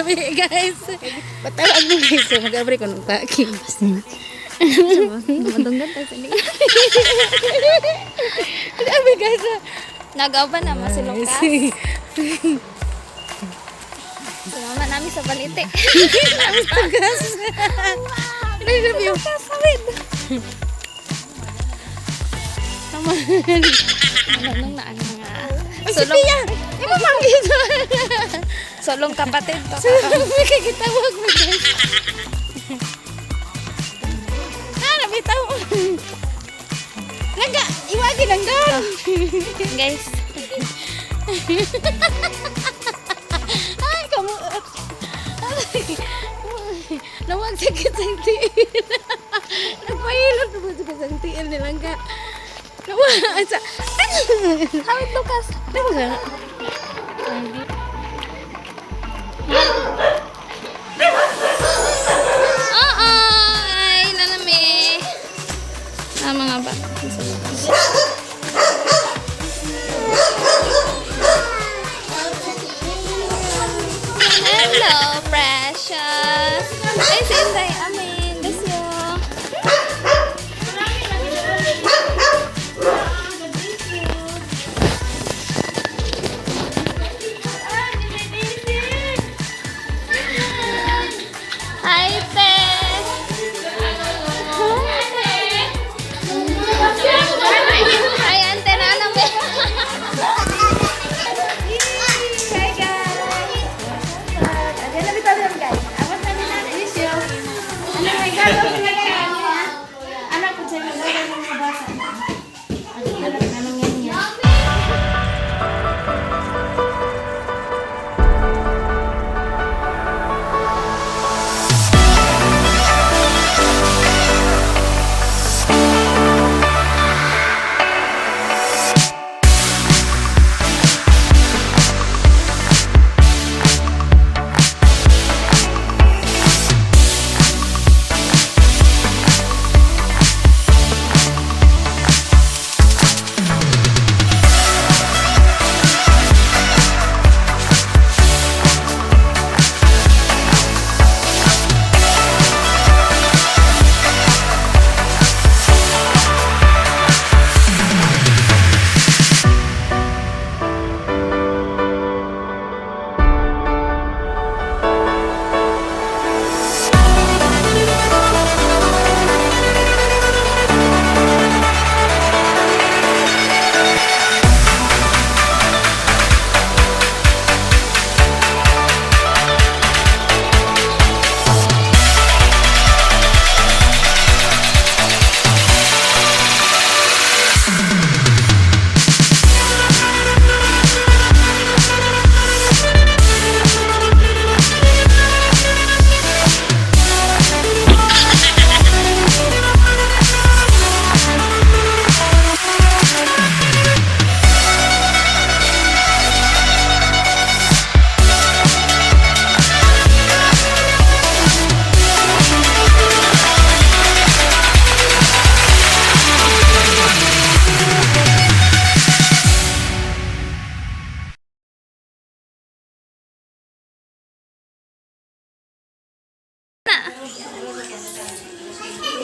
Grabe guys. Patawag mo guys. So, mag-abri ko ng taking. Dumandunggan tayo sa liga. Grabe guys. Nagaw ba na masilukas? Sumama namin sa balite. Grabe tugas. Grabe yung Kasawid. Anong na ano nga. Sulong. Yung mamangit. Sulong kapatid to. May kikitawag mo guys. Nabitaw. Langga, iwagi langgan. Guys. Ay, kamu. Nawag sakit ang tiil. Nagpahilot na sakit ang tiil ni langga. Nawag sa... Hawit Lucas. Langga. Oo. Ay, nanami. Mga ba? Hello, precious. Ay, si Inday. Amin. Bless you. Hi, Tess. Ay, ante na namin. Hi guys. Ayan na bitaw lang guys. Awas na nila. Miss you. Ano may gagawin na yan? Anak ko sa'yo. Gagawin ng mga bata. Anong yan yan?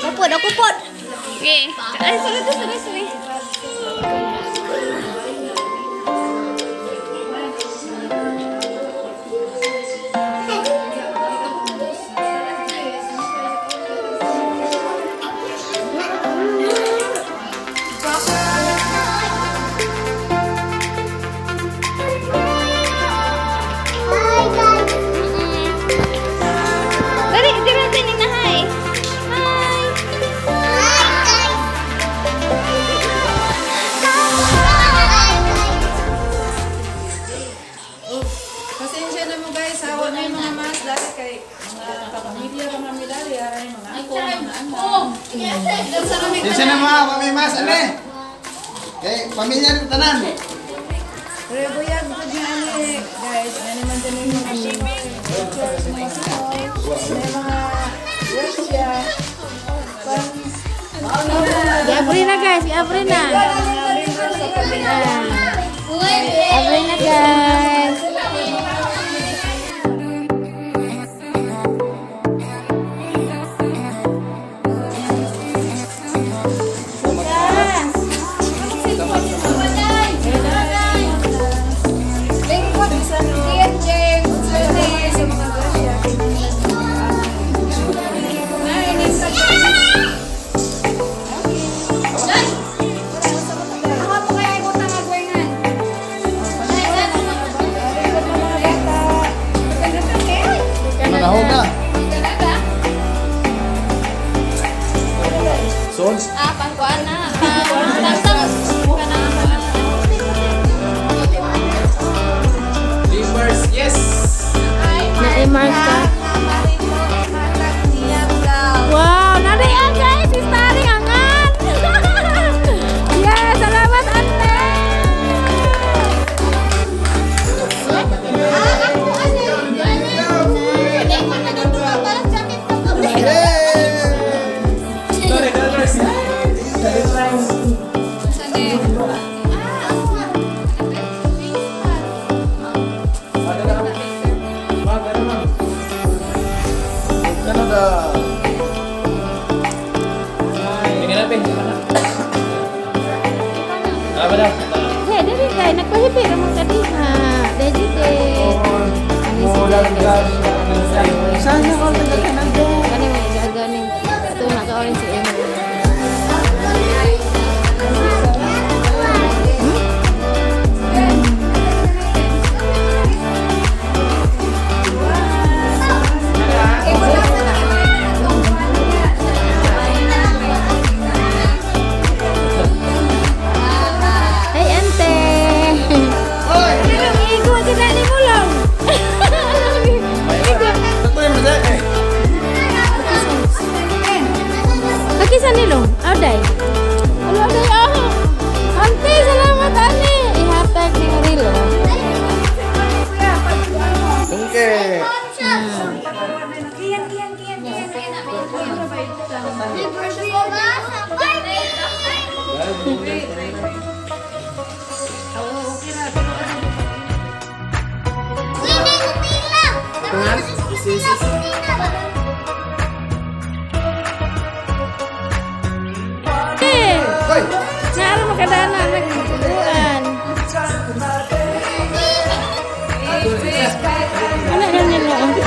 Kupod, ako pod. Okay. Ay, sorry. Dali, di natin yung nahay. Hi. Pasensya na mo guys, hawa na yung mga mas dati kay mga kapamilya aray mga ako, mga anak. Sino na mga pamimas, ane? Okay, pamilya ng tanan. Pero buyag po niya guys, ano naman din yung mga pictures, mga songs, may mga Russia, Gabri na guys, Gabri na. Gabri na guys.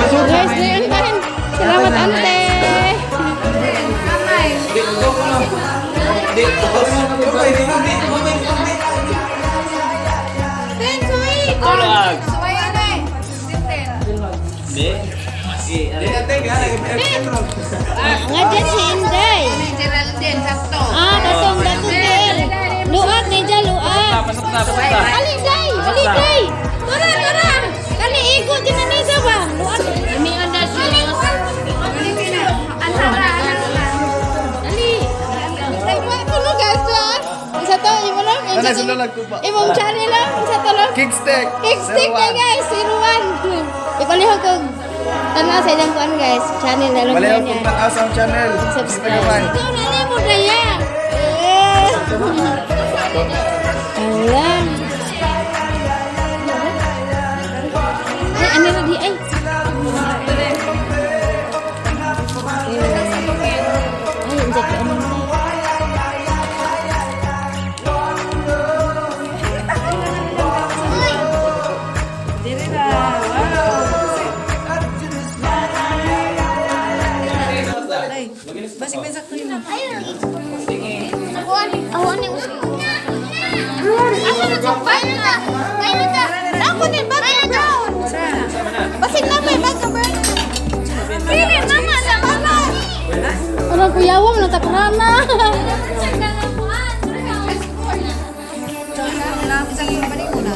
Guys, ngayon kain. Salamat, ante. Tulag. Nga dyan si Inday. Datong din. Luat, meja luat. Pasok na. Aligay. Tura. Kali ikot din na nisa ba? Luat. Ini anda sih. Ali. Ay, ano guys doon? Isa to, ibo lang. Ano sila nagtupa? Ibong channel lang. Isa to lang. Kickstick. Kickstick na guys, siruan. Ipalihog ko. Tanaw sa ilang kuan guys. Channel na lang Baliw niya. kung tanaw sa channel. Subscribe. Pagkaman. Ito na niya mo na yan. Alam. Ay, ano na di? Ay. Ay, ang sakit ano na. Awan ni usi. Ako na sa bayan na. Bayan na. Ako din ba? Bayan na. Basig na ba? Baga ba? Pili mama na mama. Orang kuyawam na takrana.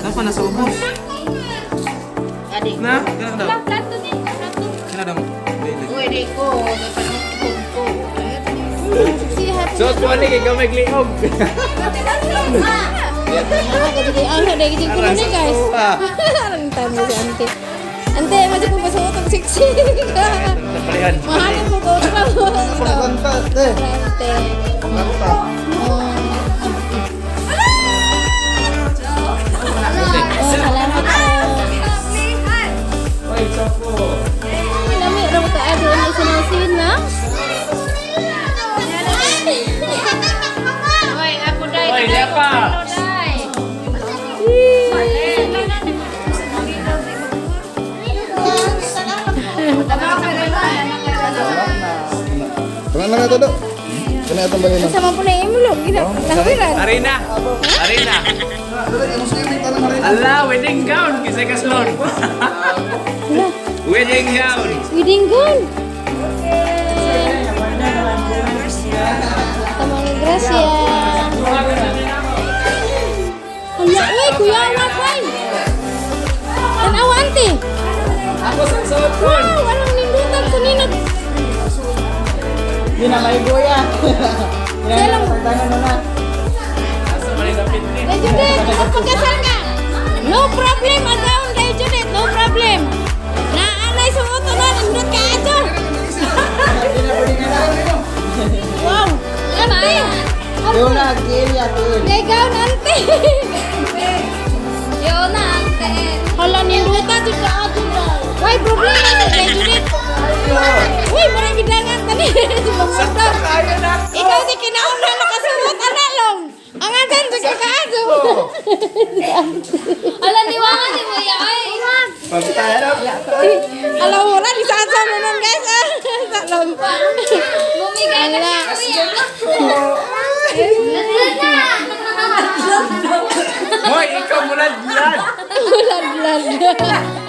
Apa nasa ubos? Na, ganun daw. Plato din. Sila daw. So, kuha ni kay gamay gliog. Ano deh gitu kuno nih guys. Ang tama si ante. Ante masih ko pasok ang siksi. Palihan. Mahalin ko ko trabaho. Pagkanta. Ante. Pagkanta. Salamat po. Oy, choco. Lami ra ka ado ni sinasin na. Oy, dia pa. Kena na ito do. Kena itong balhin. Sama po na imulog. Nahawiran. Arena. Arena. Allah, wedding gown kisah kaslon. Wedding gown. Wedding gown. Tamang gracia. Hala, uy, kuya anak, uy. Tanawa, ante. Ako sa suot ko. Wow, anong nindutan sa ninag. Hindi na may goya. Dalang. Tangan mo na. Asa man dapit ni. Kay Judith, magpagkasal ka. No problem, agaon kay Judith, no problem. Naanay sa moto na, nindot ka ato. Wow, ante. Yun na, kiri atin. Legaw ante. Yo na ante. Hala ninduta jud ka ato. Why problema ni kay Judith? Uy, marang gidangan tani. Sumamunta. Ikaw si kinauna nakasuot ana long. Ang adan sa kaaso. Ala niwangan ni mo ya ay. Pagtarap. Alam mo na lisasa mo nun guys. Sa long. Bumigay na siya kuya. Hoy, ikaw mulad-mulad. Bulan-bulan.